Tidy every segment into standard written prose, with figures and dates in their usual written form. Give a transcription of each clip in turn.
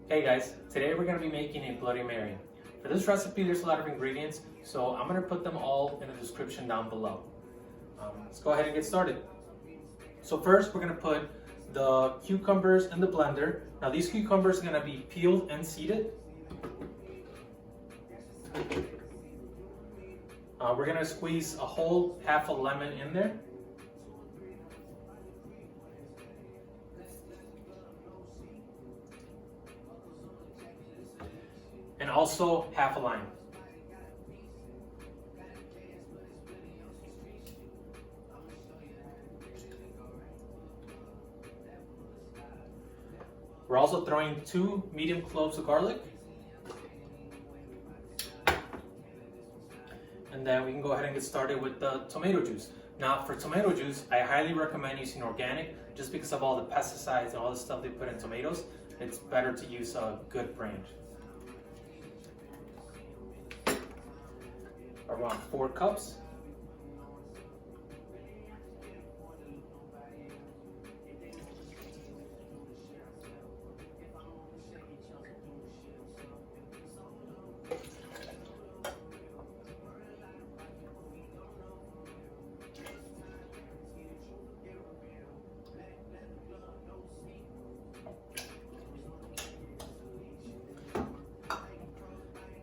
Hey guys, today we're going to be making a Bloody Mary. For this recipe there's a lot of ingredients, so I'm going to put them all in the description down below. Let's go ahead and get started. So first we're going to put the cucumbers in the blender. Now these cucumbers are going to be peeled and seeded. We're going to squeeze a whole half a lemon in there. And also half a lime. We're also throwing 2 medium cloves of garlic. And then we can go ahead and get started with the tomato juice. Now for tomato juice, I highly recommend using organic just because of all the pesticides and all the stuff they put in tomatoes. It's better to use a good brand. Around 4 cups.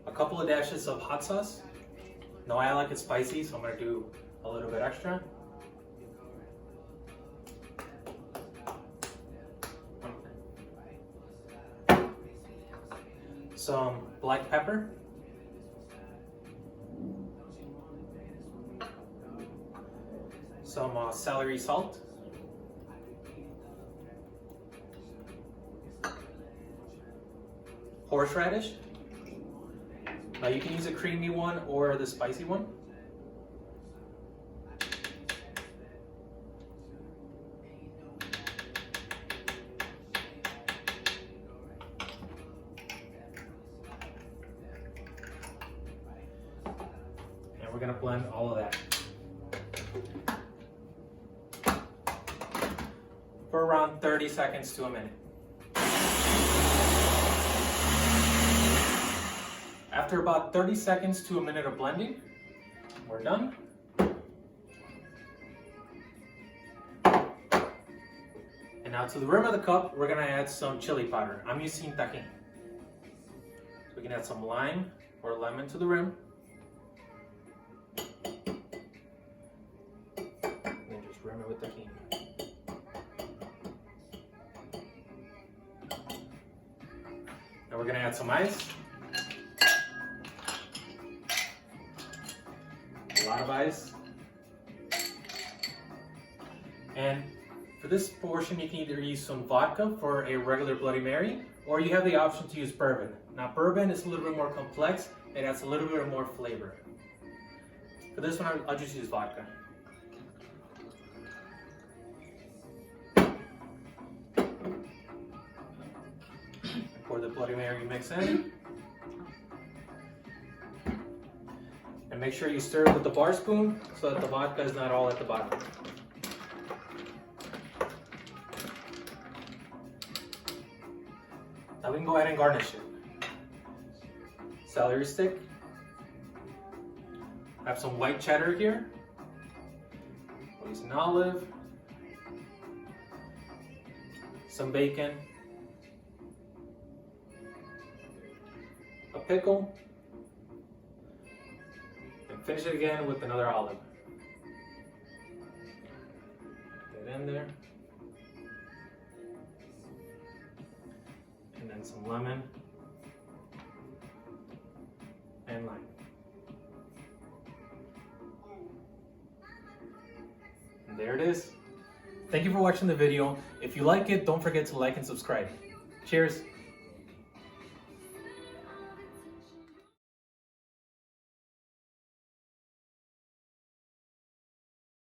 A couple of dashes of hot sauce. Now I like it spicy, so I'm going to do a little bit extra. Some black pepper. Some celery salt. Horseradish. Now you can use a creamy one or the spicy one. And we're going to blend all of that for around 30 seconds to a minute. After about 30 seconds to a minute of blending, we're done. And now to the rim of the cup, we're gonna add some chili powder. I'm using Tajín. So we can add some lime or lemon to the rim. And then just rim it with Tajín. Now we're gonna add some ice. A lot of ice. And for this portion, you can either use some vodka for a regular Bloody Mary, or you have the option to use bourbon. Now bourbon is a little bit more complex, it adds a little bit more flavor. For this one, I'll just use vodka. Pour the Bloody Mary mix in. And make sure you stir it with the bar spoon so that the vodka is not all at the bottom. Now we can go ahead and garnish it. Celery stick. I have some white cheddar here. I'll use an olive. Some bacon. A pickle. Finish it again with another olive. Get it in there. And then some lemon and lime. And there it is. Thank you for watching the video. If you like it, don't forget to like and subscribe. Cheers.